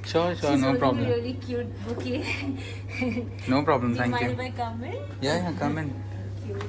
Sure, She's no holding problem. a really cute bouquet. No problem, Do you thank mind you. if I come in? Yeah, come in. Cute.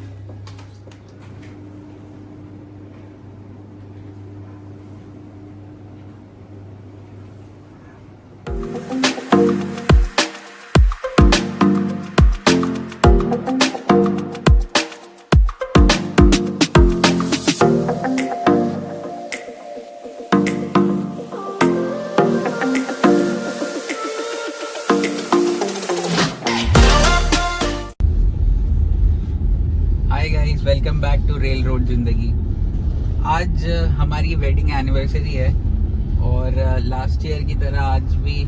Hi guys, welcome back to rail road Zindagi. आज हमारी wedding anniversary है और last year की तरह आज भी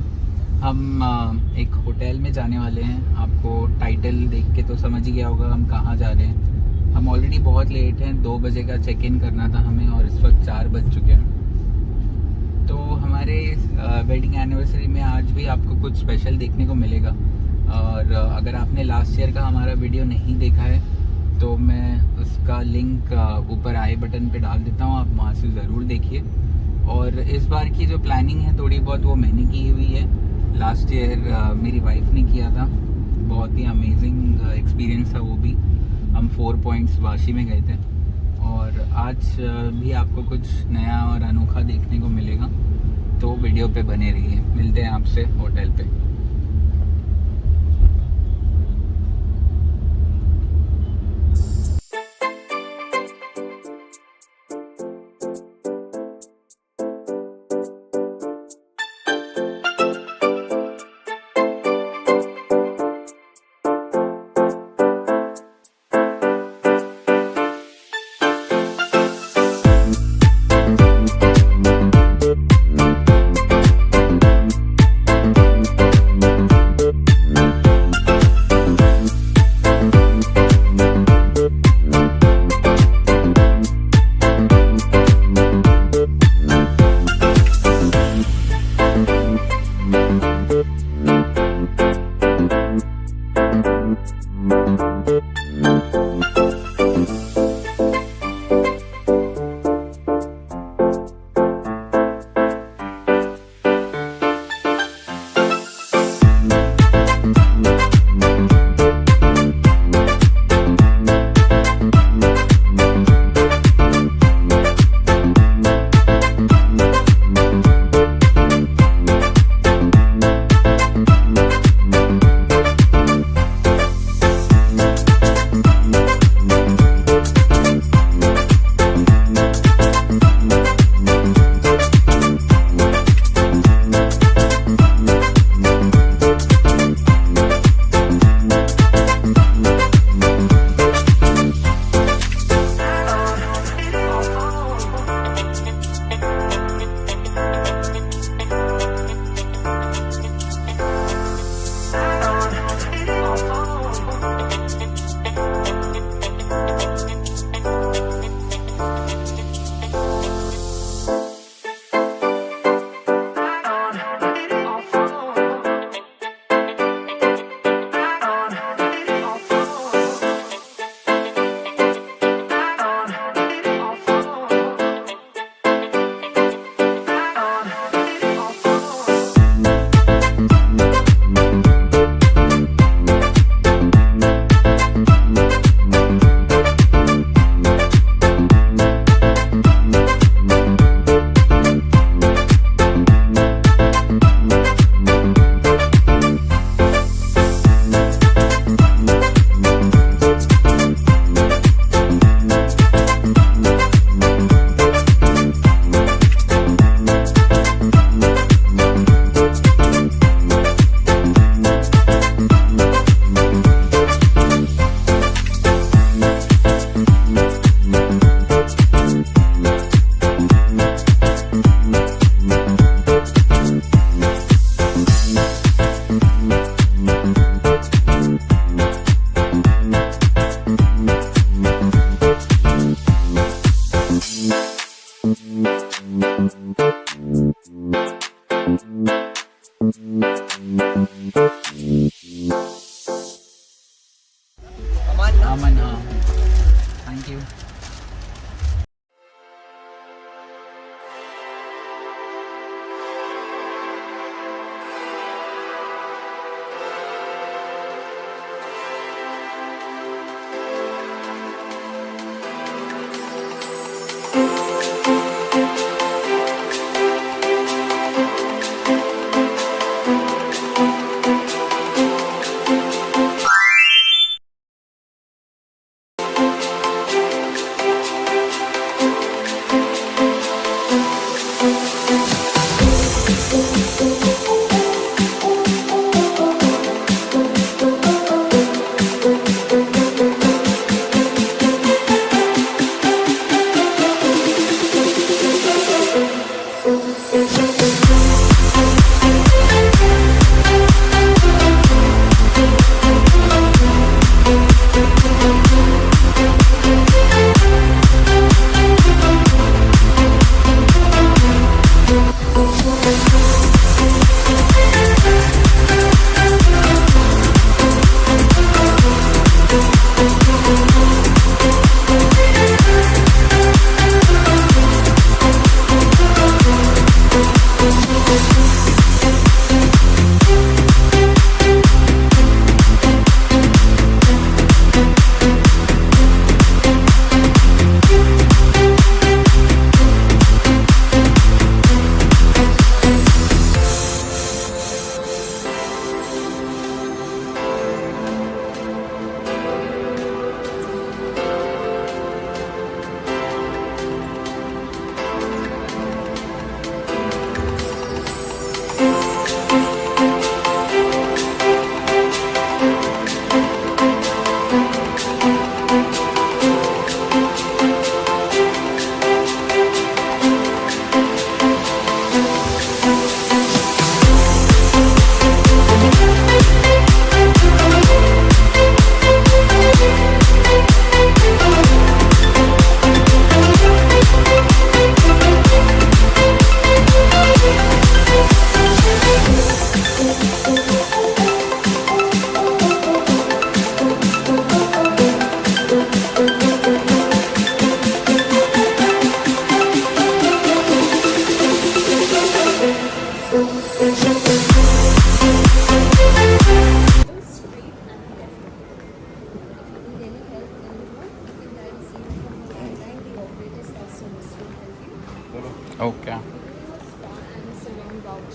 हम एक होटल में जाने वाले हैं। आपको टाइटल देख के तो समझ ही गया होगा हम कहाँ जा रहे हैं। हम ऑलरेडी बहुत लेट हैं, 2 बजे का चेक इन करना था हमें और इस वक्त 4 बज चुके हैं। तो हमारे वेडिंग एनिवर्सरी में आज भी आपको कुछ स्पेशल देखने को मिलेगा। और अगर आपने लास्ट ईयर का हमारा वीडियो नहीं देखा है तो मैं उसका लिंक ऊपर आई बटन पे डाल देता हूँ, आप वहाँ से ज़रूर देखिए। और इस बार की जो प्लानिंग है थोड़ी बहुत वो मैंने की हुई है। लास्ट ईयर मेरी वाइफ ने किया था, बहुत ही अमेजिंग एक्सपीरियंस था वो भी। हम 4 पॉइंट्स वाशी में गए थे और आज भी आपको कुछ नया और अनोखा देखने को मिलेगा, तो वीडियो पे बने रहिए। मिलते हैं आपसे होटल पे।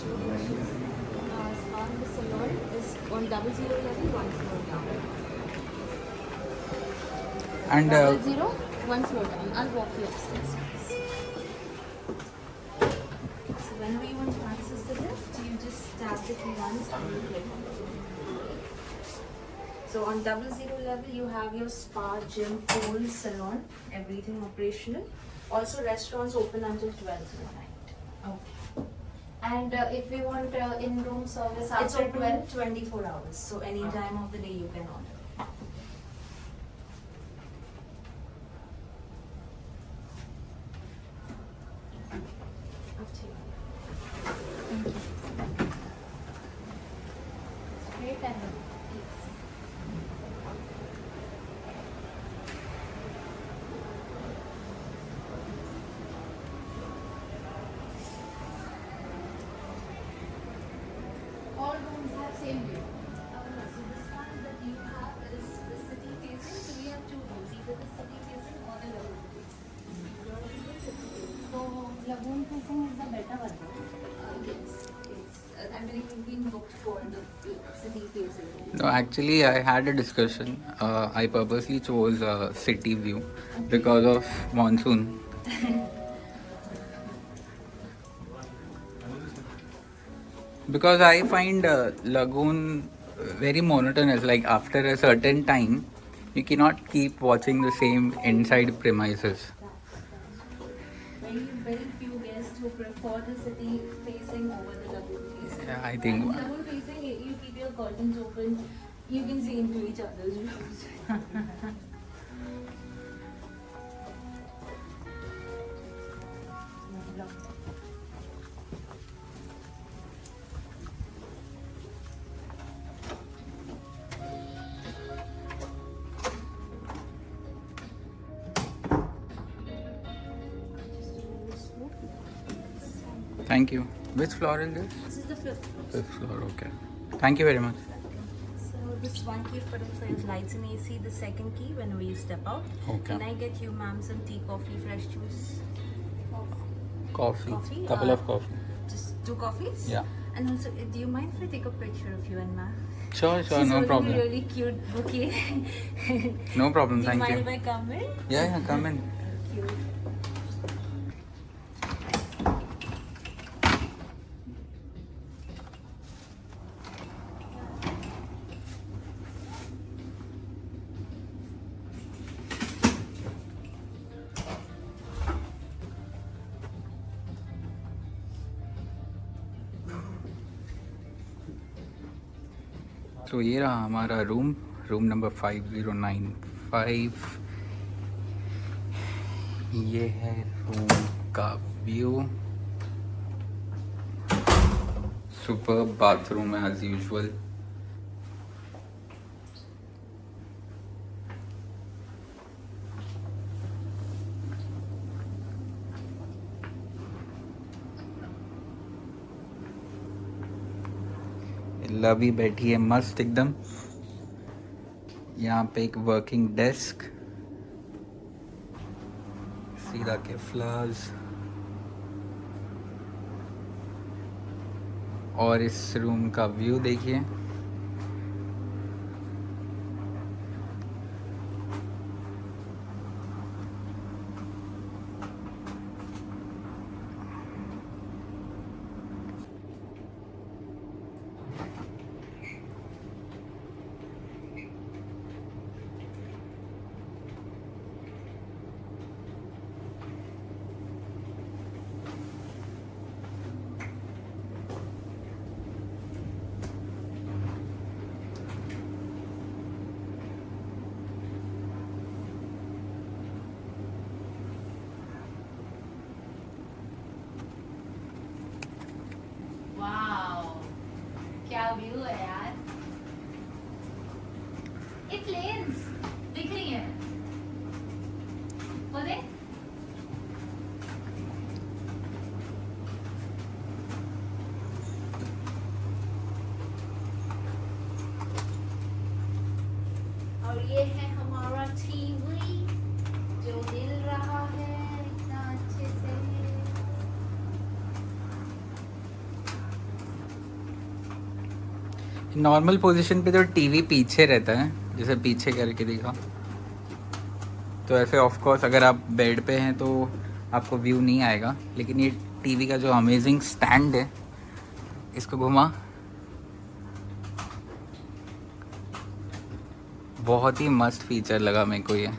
Spa, the salon is on 00 level, one floor down. And 00, one floor down. I'll walk you upstairs. So whenever you want to access the lift, you just tap the key once and you click on it. So on 00 level, you have your spa, gym, pool, salon, everything operational. Also, restaurants open until 12 midnight. Okay. And if we want in-room service It's after open 12? 24 hours. So any time of the day you can order. Up to you. Straight and all rooms have same view. So this one that you have is the city facing. So we have two rooms, either the city facing or the lagoon facing. Yours is the city facing. So lagoon facing is the better one. Yes, yes. I mean, you've been booked for the city facing. no, actually, I had a discussion. I purposely chose city view because of monsoon. Because I find lagoon very monotonous. Like after a certain time, you cannot keep watching the same inside premises. Very few guests who prefer the city facing over the lagoon facing. Yeah, I think. And lagoon facing, you keep your curtains open, you can see into each other's rooms. Thank you. Which floor is this? This is the fifth floor. Fifth floor. Okay. Thank you very much. So this one key for the lights and AC, the second key whenever you step out. Okay. Can I get you, ma'am, some tea, coffee, fresh juice? Coffee. Coffee? Couple of coffee. Just 2 coffees? Yeah. And also, do you mind if I take a picture of you and ma'am? Sure, She's no holding problem. a really cute bouquet. No problem. Do you Thank mind you. if I come in? Yeah, come in. Thank you. तो ये रहा हमारा room number 5095। ये है room का view. Super bathroom है as usual. लवी बैठी है मस्त एकदम। यहाँ पे एक वर्किंग डेस्क, सीधा के फ्लावर्स, और इस रूम का व्यू देखिए। वाओ, क्या व्यू है यार। ये प्लेन्स दिख रही हैं, वो देख। और ये है हमारा टीवी जो हिल रहा है इतना अच्छे से। नॉर्मल पोजीशन पे तो टीवी पीछे रहता है, जैसे पीछे करके दिखा, तो ऐसे ऑफ कोर्स अगर आप बेड पे हैं तो आपको व्यू नहीं आएगा। लेकिन ये टीवी का जो अमेजिंग स्टैंड है, इसको घुमा, बहुत ही मस्त फीचर लगा मेरे को ये।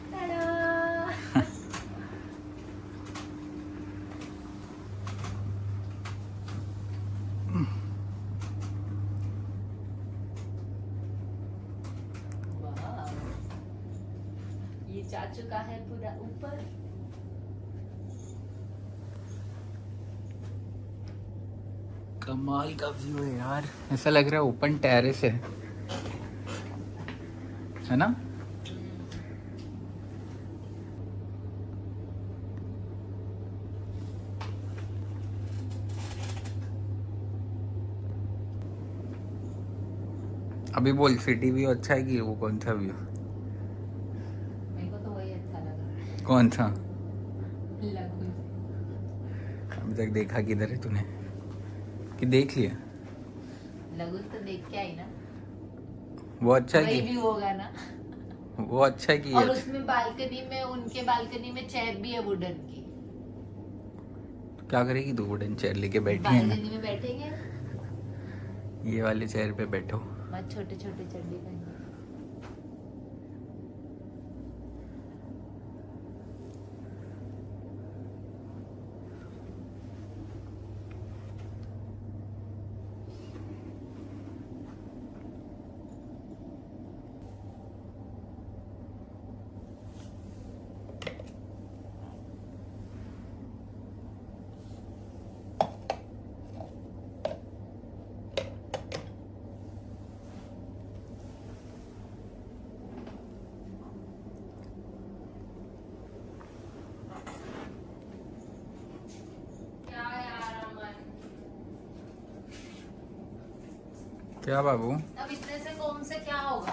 ये जा चुका है पूरा ऊपर। कमाल का व्यू है यार, ऐसा लग रहा है ओपन टेरेस है ना? अभी बोल, सिटी व्यू अच्छा है कि वो कौन सा व्यू? मेरे को तो वही अच्छा लगा। कौन सा? लगुन। अभी तक देखा किधर है तूने, कि देख लिया? लगुन तो देख के आई ना। वो अच्छा है वही कि भी होगा ना। वो अच्छा है कि और ये उसमें बालकनी में, उनके बालकनी में चेयर भी है वुडन की। क्या करेगी तू? वुडन चेयर लेके बैठी है ना, बालकनी में बैठेंगे। ये वाले चेयर पे बैठो। मत छोटे छोटे चड्डी पहन। क्या बाबू? अब इतने से कौन से क्या होगा?